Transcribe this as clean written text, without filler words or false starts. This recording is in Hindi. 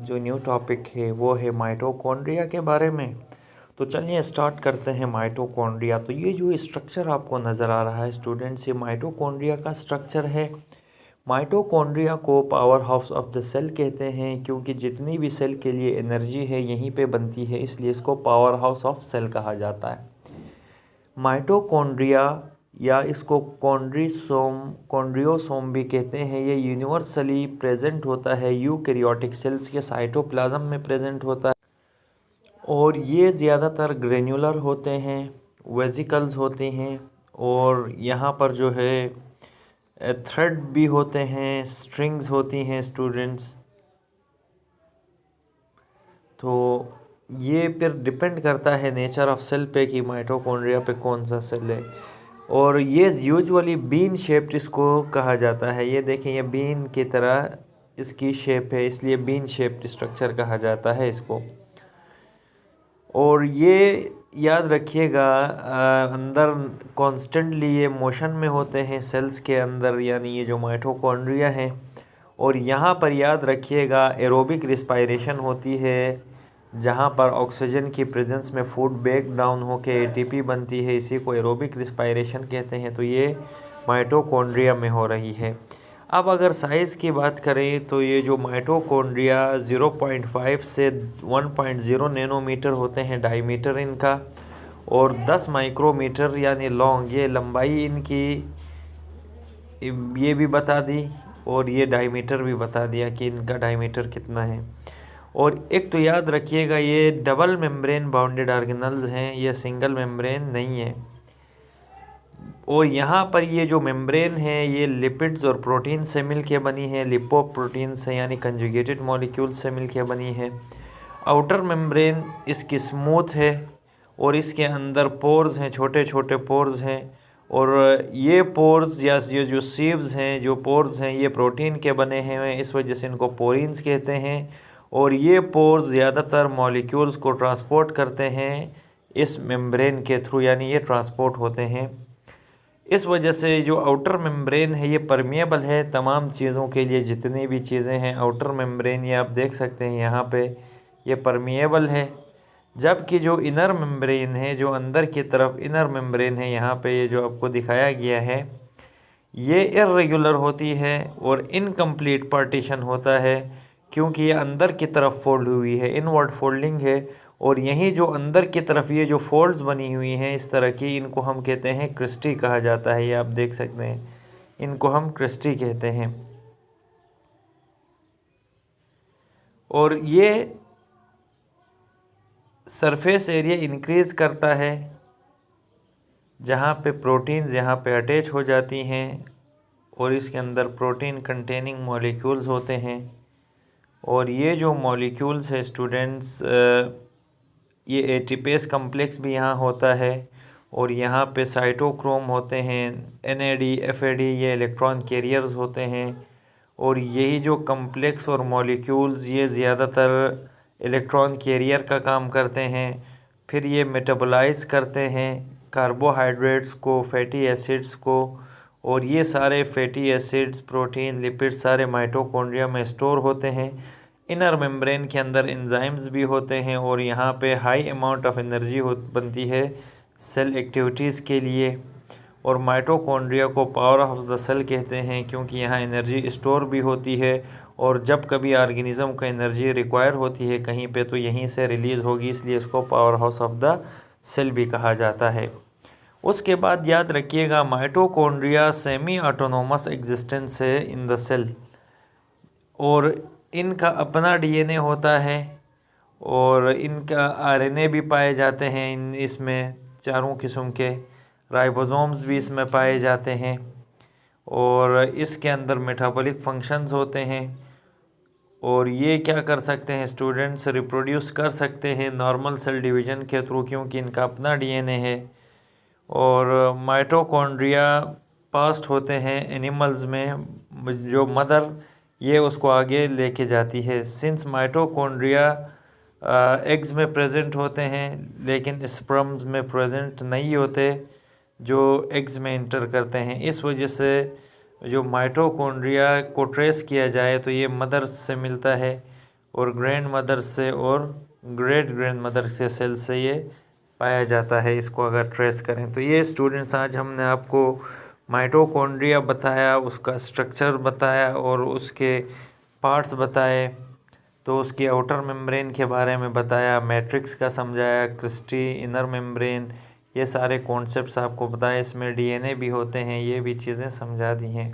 जो न्यू टॉपिक है वो है माइटोकॉन्ड्रिया के बारे में। तो चलिए स्टार्ट करते हैं माइटोकॉन्ड्रिया। तो ये जो स्ट्रक्चर आपको नज़र आ रहा है स्टूडेंट्स, ये माइटोकॉन्ड्रिया का स्ट्रक्चर है। माइटोकॉन्ड्रिया को powerhouse of the cell कहते हैं, क्योंकि जितनी भी सेल के लिए एनर्जी है यहीं पे बनती है, इसलिए इसको पावर हाउस ऑफ सेल कहा जाता है। माइटोकॉन्ड्रिया या इसको कॉन्ड्रियोसोम भी कहते हैं, ये यूनिवर्सली प्रेजेंट होता है यूकैरियोटिक सेल्स के साइटोप्लाज्म में प्रेजेंट होता है, और ये ज़्यादातर ग्रेन्युलर होते हैं, वेसिकल्स होते हैं, और यहाँ पर जो है थ्रेड भी होते हैं, स्ट्रिंग्स होती हैं स्टूडेंट्स। तो ये फिर डिपेंड करता है नेचर ऑफ सेल पे कि माइटोकॉन्ड्रिया पे कौन सा सेल है। और ये यूजुअली बीन शेप्ड इसको कहा जाता है। ये देखें, ये बीन की तरह इसकी शेप है, इसलिए बीन शेप्ड स्ट्रक्चर कहा जाता है इसको। और ये याद रखिएगा अंदर कॉन्स्टेंटली ये मोशन में होते हैं सेल्स के अंदर, यानी ये जो माइटोकॉन्ड्रिया हैं। और यहाँ पर याद रखिएगा एरोबिक रिस्पायरेशन होती है, जहाँ पर ऑक्सीजन की प्रेजेंस में फूड ब्रेक डाउन होकर एटीपी बनती है, इसी को एरोबिक रिस्पायरेशन कहते हैं। तो ये माइटोकॉन्ड्रिया में हो रही है। अब अगर साइज़ की बात करें तो ये जो माइटोकॉन्ड्रिया 0.5 से 1.0 नैनोमीटर होते हैं डायमीटर इनका, और 10 माइक्रोमीटर यानी लॉन्ग, ये लंबाई इनकी ये भी बता दी, और ये डायमीटर भी बता दिया कि इनका डायमीटर कितना है। और एक तो याद रखिएगा ये डबल मेम्ब्रेन बाउंडेड ऑर्गेनल्स हैं, ये सिंगल मेम्ब्रेन नहीं है। और यहाँ पर ये जो मेम्ब्रेन है ये लिपिड्स और प्रोटीन से मिलके बनी है, लिपोप्रोटीन से यानी कंजुगेटेड मॉलिक्यूल से मिलके बनी है। आउटर मेम्ब्रेन इसकी स्मूथ है, और इसके अंदर पोर्स हैं, छोटे छोटे पोर्स हैं। और ये पोर्स या ये जो सीव्स हैं, जो पोर्स हैं, ये प्रोटीन के बने हैं, इस वजह से इनको पोरिन्स कहते हैं। और ये पोर्स ज़्यादातर मॉलिक्यूल्स को ट्रांसपोर्ट करते हैं इस मेम्ब्रेन के थ्रू, यानी ये ट्रांसपोर्ट होते हैं। इस वजह से जो आउटर मेम्ब्रेन है ये परमिएबल है तमाम चीज़ों के लिए, जितनी भी चीज़ें हैं आउटर मेम्ब्रेन, ये आप देख सकते हैं यहाँ पे ये परमिएबल है। जबकि जो इनर मेम्ब्रेन है, जो अंदर की तरफ इनर मेम्ब्रेन है, यहाँ पे ये जो आपको दिखाया गया है, ये इर्रेगुलर होती है और इनकम्प्लीट पार्टीशन होता है, क्योंकि ये अंदर की तरफ फोल्ड हुई है, इनवर्ड फोल्डिंग है। और यहीं जो अंदर की तरफ ये जो फोल्ड्स बनी हुई हैं इस तरह की, इनको हम कहते हैं क्रिस्टी कहा जाता है। ये आप देख सकते हैं, इनको हम क्रिस्टी कहते हैं। और ये सरफेस एरिया इंक्रीज करता है जहाँ पे प्रोटीन्स यहाँ पे अटैच हो जाती हैं, और इसके अंदर प्रोटीन कंटेनिंग मॉलिक्यूल्स होते हैं। और ये जो मॉलिक्यूल्स है स्टूडेंट्स, ये एटीपेस कम्प्लेक्स भी यहाँ होता है, और यहाँ पे साइटोक्रोम होते हैं, एनएडी एफएडी, ये इलेक्ट्रॉन कैरियर्स होते हैं। और यही जो कम्प्लेक्स और मॉलिक्यूल्स ये ज़्यादातर इलेक्ट्रॉन कैरियर का काम करते हैं। फिर ये मेटाबोलाइज करते हैं कार्बोहाइड्रेट्स को, फैटी एसिड्स को, और ये सारे फैटी एसिड्स, प्रोटीन, लिपिड्स सारे माइटोकॉन्ड्रिया में स्टोर होते हैं। इनर मेम्ब्रेन के अंदर एंजाइम्स भी होते हैं, और यहाँ पे हाई अमाउंट ऑफ एनर्जी बनती है सेल एक्टिविटीज़ के लिए। और माइटोकॉन्ड्रिया को पावर ऑफ द सेल कहते हैं, क्योंकि यहाँ एनर्जी स्टोर भी होती है, और जब कभी ऑर्गेनिज्म को एनर्जी रिक्वायर होती है कहीं पे तो यहीं से रिलीज़ होगी, इसलिए इसको powerhouse of the cell भी कहा जाता है। उसके बाद याद रखिएगा माइटोकॉन्ड्रिया सेमी ऑटोनोमस एग्जिस्टेंस है इन द सेल, और इनका अपना डीएनए होता है, और इनका आरएनए भी पाए जाते हैं इसमें चारों किस्म के, राइबोसोम्स भी इसमें पाए जाते हैं। और इसके अंदर मेटाबॉलिक फंक्शंस होते हैं, और ये क्या कर सकते हैं स्टूडेंट्स, रिप्रोड्यूस कर सकते हैं नॉर्मल सेल डिवीज़न के थ्रू, क्योंकि इनका अपना डीएनए है। और माइटोकॉन्ड्रिया पास्ट होते हैं एनिमल्स में, जो मदर ये उसको आगे लेके जाती है। सिंस माइटोकॉन्ड्रिया एग्स में प्रेजेंट होते हैं, लेकिन स्पर्म्स में प्रेजेंट नहीं होते जो एग्स में इंटर करते हैं, इस वजह से जो माइटोकॉन्ड्रिया को ट्रेस किया जाए तो ये मदर से मिलता है, और ग्रैंड मदर से और ग्रेट ग्रैंड मदर से सेल से ये पाया जाता है, इसको अगर ट्रेस करें तो। ये स्टूडेंट्स आज हमने आपको माइटोकॉन्ड्रिया बताया, उसका स्ट्रक्चर बताया और उसके पार्ट्स बताए, तो उसकी आउटर मेम्ब्रेन के बारे में बताया, मैट्रिक्स का समझाया, क्रिस्टी, इनर मेम्ब्रेन, ये सारे कॉन्सेप्ट्स आपको बताए। इसमें डीएनए भी होते हैं, ये भी चीज़ें समझा दी हैं।